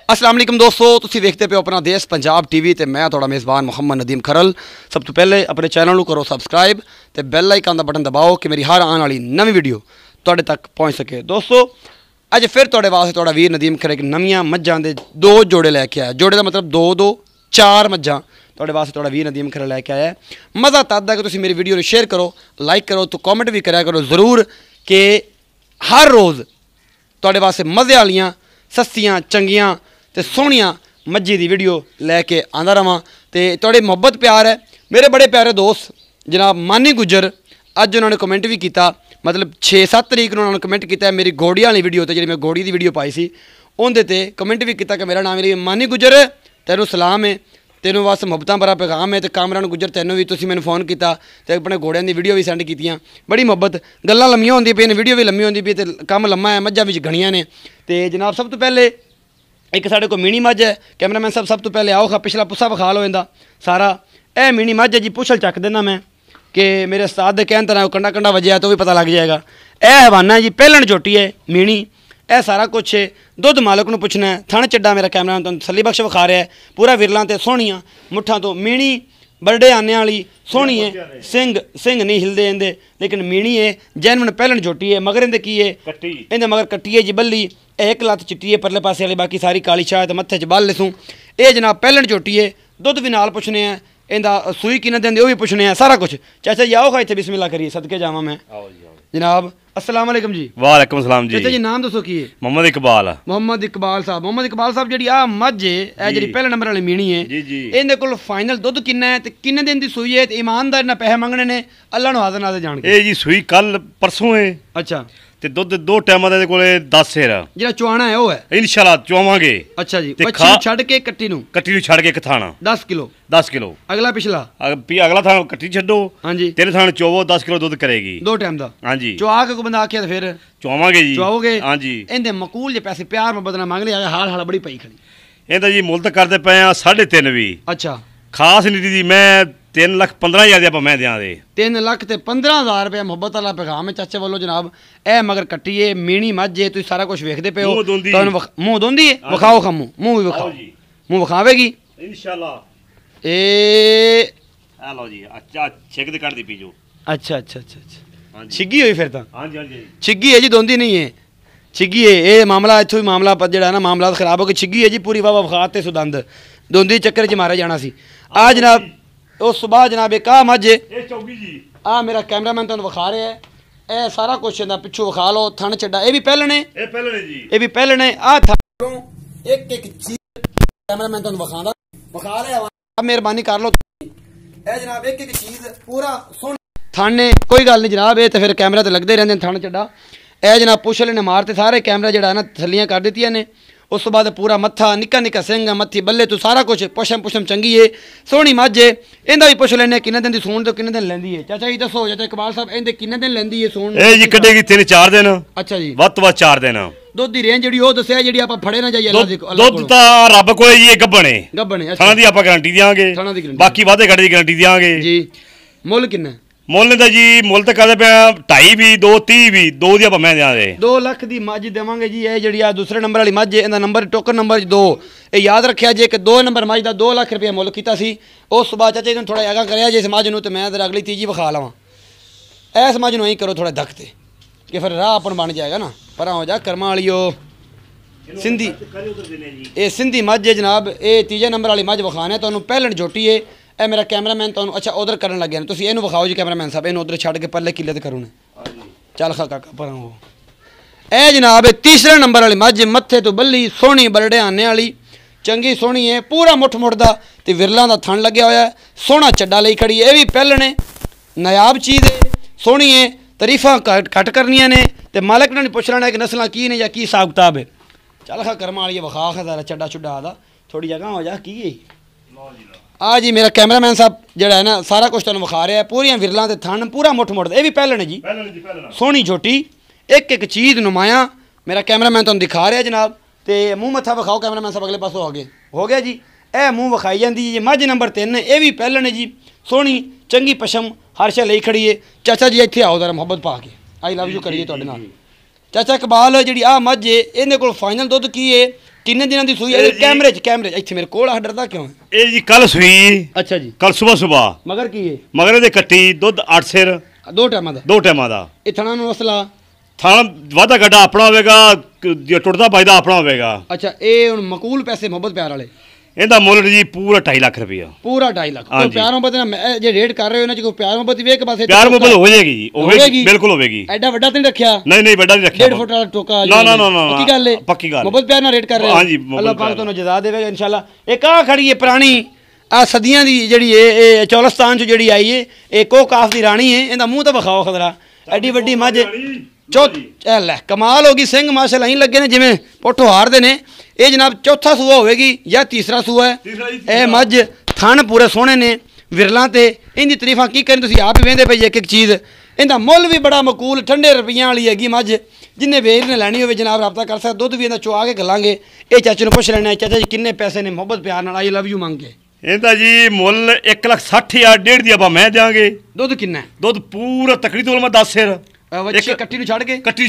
अस्सलाम वालेकुम दोस्तों, तुसीं वेखते पे अपना देश पंजाब टीवी ते मैं थोड़ा मेज़बान मुहम्मद नदीम खरल। सब तो पहले अपने चैनल को करो सबसक्राइब ते बेल आइकन का बटन दबाओ कि मेरी हर आने वाली नवी वीडियो तुहाडे तक पहुँच सके। दोस्तों अज फिर तुहाडे वास्ते तुहाडा वीर नदीम खरल एक नवीं मज्जां दे दो जोड़े लैके आया। जोड़े का मतलब दो चार मज्जां तुहाडे वास्ते तुहाडा वीर नदीम खरल लैके आया। मज़ा तद है कि तुसीं मेरी वीडियो शेयर करो, लाइक करो, तो कॉमेंट भी कराया करो ज़रूर कि हर रोज़ तुहाडे वास्ते मज़े वालियां सस्तियां चंगियां ते सोहणियां मज्जी दी वीडियो लैके आंदा रवां। ते तुहाडे मुहब्बत प्यार है मेरे बड़े प्यारे दोस्त जनाब मानी गुज्जर। अज उन्होंने कमेंट भी किया, मतलब 6-7 तरीक उन्होंने कमेंट किया मेरी घोड़ी वाली वीडियो ते जी मैं घोड़ी की वीडियो पाई सी उनदे ते कमेंट भी किया कि मेरा नाम मेरी मानी गुज्जर, तेनों सलाम है, तेनों वास्ते मुहब्बतां भरा पैगाम है। तो कामरान गुज्जर तेनों भी तुसीं मैनूं फोन किया तो अपने घोड़ियां की वीडियो भी सेंड कीतियां। बड़ी मुहब्बत, गल्लां लम्मियां होंदियां पेईआं, वीडियो भी लम्मी होंदी पई ते कम लम्मा है, मज्जां विच घणियां ने। ते जनाब सब तो पहले एक साढ़े को मिनी मझ है, कैमरामैन साहब सब तो पहले आओ खा पिछला पुस्सा विखा लो इंदा सारा। ए मिनी मझ है जी, पुछल चक देना मैं कि मेरे उस्ताद के कहन तरह कंडा कंडा वजया तो भी पता लग जाएगा। ए हवाना जी पहलन चोटी है मिनी, ए सारा कुछ है। दुध मालक नूं पुछना है, थण चड्डा मेरा कैमरा तुहानूं तसल्ली बख्श विखा रहा है, पूरा विरलां ते सोहणियां मुठ्ठां तो मिनी बरडे आने वाली सोहनी है। सिंह नहीं हिलदे इंदे, लेकिन मीणी है जैनवन पहलन झोटी है। मगर इंदे की है इंदे मगर कट्टी है जी बल्ली, एक लत्त चिट्टी है परले पासे वाली, बाकी सारी काली शाह ते मत्थे च बल लिसूं। ये जनाब पहलन झोटी है। दुध भी नाल पुछने हैं, इंदा सूई किन्ने देंदे वो भी पुछने हैं, सारा कुछ। चाचा जी आओ खा इत्थे बिस्मिल्लाह करिए, सदके जावां मैं जनाब। अस्सलाम वालेकुम जी। वालेकुम सलाम जी। चाचा जी नाम दसो की है? मोहम्मद इकबाल। मोहम्मद इकबाल साहब। मोहम्मद इकबाल साहब जी आ मझ है ए जी पहले नंबर वाली मीणी है, इहदे कोल फाइनल दुध किन्ना है ते किन्ने दिन दी सूई है ते ईमानदार ना पैसे मंगने ने अल्लाह नु हाज़र नाज़र जान के। ए जी सूई कल परसों है। अच्छा ते दुध दो टाइम दे कोले 10 सेर जेड़ा चुआना है वो है इंशाल्लाह चुआवांगे। अच्छा जी, बच्ची नु छड़ के कट्टी नु छड़ के एक थाना 10 किलो अगला पिछला अगला थाना कट्टी छड्डो। हां जी तेरे थाने चोवो 10 किलो दुध करेगी दो टाइम दा। हां जी चुआ के को बंदा आखे तो फिर चुआवांगे जी। चुआओगे? हां जी। इंदे मकूल जे पैसे प्यार मोहब्बत ना मांग ले, हाल हाल बड़ी पई खड़ी। इंदा जी मुल तो करदे पे आ 3.5 भी। अच्छा खास नीति दी मैं 3,15,000 दी मैं दियां दे 3,15,000 रुपया मुहब्बत वाला पैगाम है चाचे वालों जनाब। ए मगर कट्टी है मीणी मझ है, तुसीं सारा कुछ वेखदे पे हो। मुंह दोंदी है, विखाओ खा मुंह भी विखाओ, मुंह विखावेगी इंशाल्लाह। ए आ लो जी, अच्छा छिग दे कट दी पीजो। अच्छा अच्छा अच्छा अच्छा छिगी हुई फिर तां। हां जी हां जी छिगी है जी, दोंदी नहीं है, छिगी है। ये मामला इत्थों ही मामला जेड़ा ना मामला खराब हो गया। छिगी है जी पूरी वाह विखा ते सुदंद दोंदी चक्कर च मारे जाना सी। आ जनाब उस सुबह जनाब एक आ मझ आ मेरा कैमरामैन तुहानूं विखा रहा है, ए सारा कुछ इंदा पिछों विखा लो। थण चड्डा ये भी पहलने, ये भी पहलने। आ थां एक एक चीज कैमरामैन तुहानूं विखा रहा, अब मेहरबानी कर लो। ए जनाब एक एक चीज पूरा सुन थाने कोई गल नहीं जनाब, ये तो फिर कैमरा तो लगते रहते थण चड्डा। ए जनाब पुछले ने मारते सारे कैमरा जड़ा ना थल्लियां कर दित्तियां ने। उस बाद पूरा मत्था निक्का निक्का सिंह मत्थी बल्ले तू सारा कुछ पुछम पुछम चंगी है, सोहनी मझ है। इंदा भी पुछ लेने किन्ने दिन दी सूण तो किन्ने दिन लैंदी है। चाचा जी दसो, चाचा इकबाल साहब इंदे किन्ने दिन लैंदी है सूण? ए जी कटेगी 3-4 दिन। अच्छा जी वध तो वध 4 दिन। दुध दी रेंज जेडी ओ दस्या जेडी आपां फड़े ना जाइए अल्लाह दे दुध ता रब कोल जी गब्बणे थाना दी आपां गारंटी देंगे, बाकी वादे घाटे दी गारंटी देंगे जी। मुल किन्ना मुल दा जी? मुल तो कहते पे 2.5 भी 2.30 भी 2 दी आपां मैं दें दे 2 लाख दी मझ देवांगे जी। ये जेडी आ दूसरे नंबर वाली मझ है, इंदा नंबर टोकन नंबर 2 ये याद रखिया जे कि 2 नंबर मझ दा 2 लाख रुपया मुल कीता सी। उस बाद चाचा जी थोड़ा अगा करया जे इस मझ नूं ते मैं अगली तीजी विखा लवां। इस मझ नूं ही करो थोड़ा दखते कि फिर राह अपन बन जाएगा ना। पर हो जा कर्मा वालियो सिंधी, ये सिंधी मझ है जनाब। ये तीजे नंबर वाली मझ विखाने तुहानूं पहलन झोटी है। ए मेरा कैमरामैन तुहानूं अच्छा उधर करन लगे ने, तुसीं इहनूं विखाओ जी कैमरामैन साहब, इहनूं उधर छड्ड के परले किले ते करो ने। चल खा काका पर हो। ए जनाब तीसरे नंबर वाली मझ मत्थे तो बल्ली सोहनी बरडे आने वाली चंगी सोहनी है, पूरा मुठ मुठदा ते विरलां दा थण लग्या होया, सोहना चड्डा लई खड़ी है। ये भी पहलने नायाब चीज़ है, सोहनी है, तरीफा घट करनियां ने ते मालक ने पुछ लेना कि नस्लां की ने या की हिसाब किताब है। चल खा कर्मा वाली विखा खा जरा चड्डा चुड्डा आदा थोड़ी जगह हो जा की है। आ जी मेरा कैमरामैन साहब जड़ा है ना सारा कुछ तुहानूं विखा रहा है, पूरियां विरलां ते थण पूरा मुठ मुठदा। ये भी पहलन है जी, सोहनी झोटी एक एक चीज़ नुमाया मेरा कैमरामैन तुहानूं दिखा रहा है जनाब। ते मूँह मत्था विखाओ कैमरामैन साहब अगले पासों हो गया जी। ए मूँह विखाई जाती है। मझ नंबर 3 ये भी पहलन है जी, सोहनी चंगी पशम हर शे लई खड़ी है। चाचा जी इत्थे आओ जरा मुहब्बत पा के आई लव यू करिए तुहाडे नाल। चाचा इकबाल जी आ मझ है इहदे कोल फाइनल दुध की है ਕਿੰਨੇ ਦਿਨਾਂ ਦੀ ਸੂਈ ਹੈ ਕੈਮਰੇ 'ਚ ਇੱਥੇ ਮੇਰੇ ਕੋਲ ਡਰਦਾ ਕਿਉਂ ਹੈ ਇਹ ਜੀ ਕੱਲ ਸੂਈ ਅੱਛਾ ਜੀ ਕੱਲ ਸਵੇਰ ਮਗਰ ਕੀ ਹੈ ਮਗਰ ਇਹਦੇ ਕੱਟੀ ਦੁੱਧ 8 ਸਿਰ 2 ਟਾਈਮਾਂ ਦਾ ਇਹ ਥਣਾ ਨੂੰ ਮਸਲਾ ਥਾਣਾ ਵਾਧਾ ਗੱਡਾ ਆਪਣਾ ਹੋਵੇਗਾ ਜੇ ਟੁੱਟਦਾ ਵੱਜਦਾ ਆਪਣਾ ਹੋਵੇਗਾ ਅੱਛਾ ਇਹ ਹੁਣ ਮਕੂਲ ਪੈਸੇ ਮੁਹੱਬਤ ਪਿਆਰ ਵਾਲੇ ਇਹਦਾ ਮੁੱਲ ਜੀ ਪੂਰਾ 2.5 ਲੱਖ ਰੁਪਇਆ ਪੂਰਾ 2.5 ਲੱਖ ਕੋਈ ਪਿਆਰ ਮੁਹੱਬਤ ਨਾਲ ਜੇ ਰੇਟ ਕਰ ਰਹੇ ਹੋ ਇਹਨਾਂ 'ਚ ਕੋਈ ਪਿਆਰ ਮੁਹੱਬਤ ਵੀ ਇੱਕ ਪਾਸੇ ਪਿਆਰ ਮੁਹੱਬਤ ਹੋ ਜਾਏਗੀ ਜੀ ਹੋਵੇਗੀ ਬਿਲਕੁਲ ਹੋਵੇਗੀ ਐਡਾ ਵੱਡਾ ਤਾਂ ਨਹੀਂ ਰੱਖਿਆ ਨਹੀਂ ਵੱਡਾ ਨਹੀਂ ਰੱਖਿਆ 1.5 ਫੁੱਟ ਵਾਲਾ ਟੋਕਾ ਨਾ ਪੱਕੀ ਗੱਲ ਹੈ ਪੱਕੀ ਗੱਲ ਮੁਹੱਬਤ ਪਿਆਰ ਨਾਲ ਰੇਟ ਕਰ ਰਹੇ ਹੋ ਹਾਂਜੀ ਅੱਲਾਹ ਪਾਕ ਤੁਹਾਨੂੰ ਜਜ਼ਾ ਦੇਵੇਗਾ ਇਨਸ਼ਾਅੱਲਾ ਇੱਕ ਆ ਖੜੀ ਹੈ ਪੁਰਾਣੀ ਆ ਸਦੀਆਂ ਦੀ ਜਿਹੜੀ ਇਹ ਚੌਲਸਤਾਨ 'ਚ ਜਿਹੜੀ ਆਈ ਹੈ ਇਹ ਕੋਕਾਫ ਦੀ ਰਾਣੀ ਹੈ ਇਹਦਾ ਮੂੰਹ ਤਾਂ ਵਿਖਾਓ ਖਦਰਾ ਐਡੀ ਵੱਡੀ ਮੱਝ ਲੈ ਕਮਾਲ ਹੋ ਗਈ ਸਿੰਘ ਮਾਸ਼ਾਅੱਲਾ ਹੀ ਲੱਗੇ ਨੇ ਜਿਵੇਂ ਪੋਠੋ ਹਾਰਦੇ ਨੇ ਇਹ ਜਨਾਬ ਚੌਥਾ ਸੂਆ ਹੋਵੇਗੀ ਜਾਂ ਤੀਸਰਾ ਸੂਆ ਹੈ ਇਹ ਮੱਝ ਥਣ ਪੂਰੇ ਸੋਹਣੇ ਨੇ ਵਿਰਲਾਂ ਤੇ ਇਹਦੀ ਤਾਰੀਫਾਂ ਕੀ ਕরেਂ ਤੁਸੀਂ ਆਪ ਹੀ ਵੇਂਦੇ ਪਈ ਇੱਕ ਚੀਜ਼ ਇਹਦਾ ਮੁੱਲ ਵੀ ਬੜਾ ਮਕੂਲ ਠੰਡੇ ਰੁਪਈਆਂ ਵਾਲੀ ਹੈਗੀ ਮੱਝ ਜਿੰਨੇ ਵੇਰ ਨੇ ਲੈਣੀ ਹੋਵੇ ਜਨਾਬ ਰਾਬਤਾ ਕਰ ਸਕਦਾ ਦੁੱਧ ਵੀ ਇਹਦਾ ਚੁਆ ਕੇ ਗੱਲਾਂਗੇ ਇਹ ਚਾਚੇ ਨੂੰ ਪੁੱਛ ਲੈਣਾ ਚਾਚਾ ਜੀ ਕਿੰਨੇ ਪੈਸੇ ਨੇ ਮੁਹੱਬਤ ਪਿਆਰ ਨਾਲ ਆਈ ਲਵ ਯੂ ਮੰਗ ਕੇ ਇਹਦਾ ਜੀ ਮੁੱਲ 1,60,000 ਡੇਢ ਦੀ ਆਪਾਂ ਮੈਂ ਦਿਆਂਗੇ ਦੁੱਧ ਕਿੰਨਾ ਦੁੱਧ ਪੂਰਾ ਤਕੜੀ ਤੋਲ ਮੈਂ 10 ਸਿਰ ਬੱਚੇ ਕੱਟੀ ਨੂੰ ਛੱਡ ਕੇ ਕੱਟੀ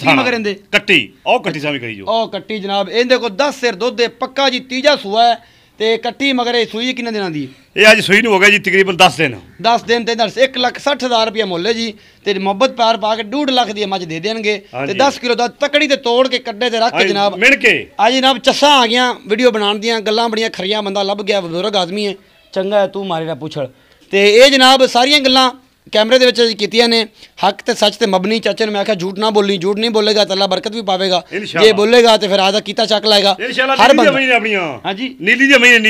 ਮਗਰ ਇਹਦੇ ਕੱਟੀ ਸਾਵੀ ਕਰੀ ਜੋ ਉਹ ਕੱਟੀ ਜਨਾਬ ਇਹਦੇ ਕੋਲ 10 ਸਿਰ ਦੁੱਧ ਹੈ ਪੱਕਾ ਜੀ ਤੀਜਾ ਸੂਆ ਹੈ ਤੇ ਕੱਟੀ ਮਗਰ ਇਹ ਸੂਈ ਕਿੰਨੇ ਦਿਨਾਂ ਦੀ ਇਹ ਅੱਜ ਸੂਈ ਨੂੰ ਹੋ ਗਿਆ ਜੀ ਤਕਰੀਬਨ 10 ਦਿਨ ਤੇ 1,60,000 ਰੁਪਇਆ ਮੁੱਲ ਹੈ ਜੀ ਤੇ ਮੁਹੱਬਤ ਪਿਆਰ ਪਾ ਕੇ 2.5 ਲੱਖ ਦੀ ਮੱਝ ਦੇ ਦੇਣਗੇ ਤੇ 10 ਕਿਲੋ ਦਾ ਤਕੜੀ ਤੇ ਤੋੜ ਕੇ ਕੱਡੇ ਤੇ ਰੱਖ ਕੇ ਜਨਾਬ ਮਿਣ ਕੇ ਆ ਜਨਾਬ ਚੱਸਾਂ ਆ ਗਿਆ ਵੀਡੀਓ ਬਣਾਉਣ ਦੀਆਂ ਗੱਲਾਂ ਬੜੀਆਂ ਖਰੀਆਂ ਬੰਦਾ ਲੱਭ ਗਿਆ ਬਜ਼ੁਰਗ ਆਦਮੀ ਹੈ ਚੰਗਾ ਹੈ ਤੂੰ ਮਾਰੇ ਨਾ ਪੁੱਛਲ ਤੇ ਇਹ ਜਨਾਬ ਸਾਰੀਆਂ ਗੱਲਾਂ ਕੈਮਰੇ ਦੇ ਵਿੱਚ ਕੀਤੀਆਂ ਨੇ ਹੱਕ ਤੇ ਸੱਚ ਤੇ ਮਬਨੀ ਚਾਚੇ ਨੂੰ ਮੈਂ ਆਖਿਆ ਝੂਠ ਨਾ ਬੋਲੀ ਝੂਠ ਨਹੀਂ ਬੋਲੇਗਾ ਤਾਂ ਅੱਲਾ ਬਰਕਤ ਵੀ ਪਾਵੇਗਾ ਜੇ ਬੋਲੇਗਾ ਤੇ ਫਿਰ ਆਦਾ ਕੀਤਾ ਚੱਕ ਲਾਏਗਾ ਹਰ ਬੰਦਾ ਹਾਂਜੀ ਨੀਲੀ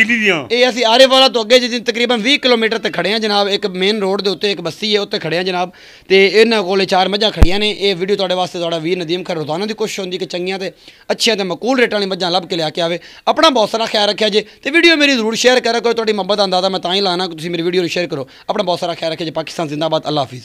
ਦੀਆਂ ਇਹ ਅਸੀਂ ਆਰੇਵਾਲਾ ਤੋਂ ਅੱਗੇ ਜਿੱਦੀ ਤਕਰੀਬਨ 20 ਕਿਲੋਮੀਟਰ ਤੇ ਖੜੇ ਆ ਜਨਾਬ ਇੱਕ ਮੇਨ ਰੋਡ ਦੇ ਉੱਤੇ ਇੱਕ ਬਸਤੀ ਹੈ ਉੱਤੇ ਖੜੇ ਆ ਜਨਾਬ ਤੇ ਇਹਨਾਂ ਕੋਲੇ 4 ਮੱਝਾਂ ਖੜੀਆਂ ਨੇ ਇਹ ਵੀਡੀਓ ਤੁਹਾਡੇ ਵਾਸਤੇ ਤੁਹਾਡਾ ਵੀਰ ਨਦੀਮ ਖਰ ਰੋਜ਼ਾਨਾ ਦੀ ਕੋਸ਼ਿਸ਼ ਹੁੰਦੀ ਕਿ ਚੰਗੀਆਂ ਤੇ ਅੱਛੀਆਂ ਤੇ ਮਕੂਲ ਰੇਟਾਂ ਵਾਲੀ ਮੱਝਾਂ ਲੱਭ ਕੇ ਲਿਆ ਕੇ ਆਵੇ ਆਪਣਾ ਬਹੁਤ ਸਾਰਾ ਖਿਆਲ ਰੱਖਿਆ ਜੇ ਤੇ ਵੀਡੀਓ ਮੇਰੀ ਜ਼ਰੂਰ ਸ਼ੇਅਰ ਕਰਿਆ ਕਰੋ ਤੁਹਾਡੀ ਮੁਹੱਬਤ ਦਾ ਅੰਦਾਜ਼ਾ ਮੈਂ ਤਾਂ ਹੀ ਲਾਣਾ ਕਿ ਤੁਸੀਂ ਮੇਰੀ ਵੀਡੀਓ ਨੂੰ ਸ਼ੇਅਰ ਕਰੋ ਆਪਣਾ ਬਹੁਤ ਸਾਰਾ ਖਿਆਲ ਰੱਖਿਆ ਜੇ ਪਾਕਿਸਤਾਨ ਜ਼ਿੰਦਾਬਾਦ ਅੱਲਾ ਹਾਫਿਜ਼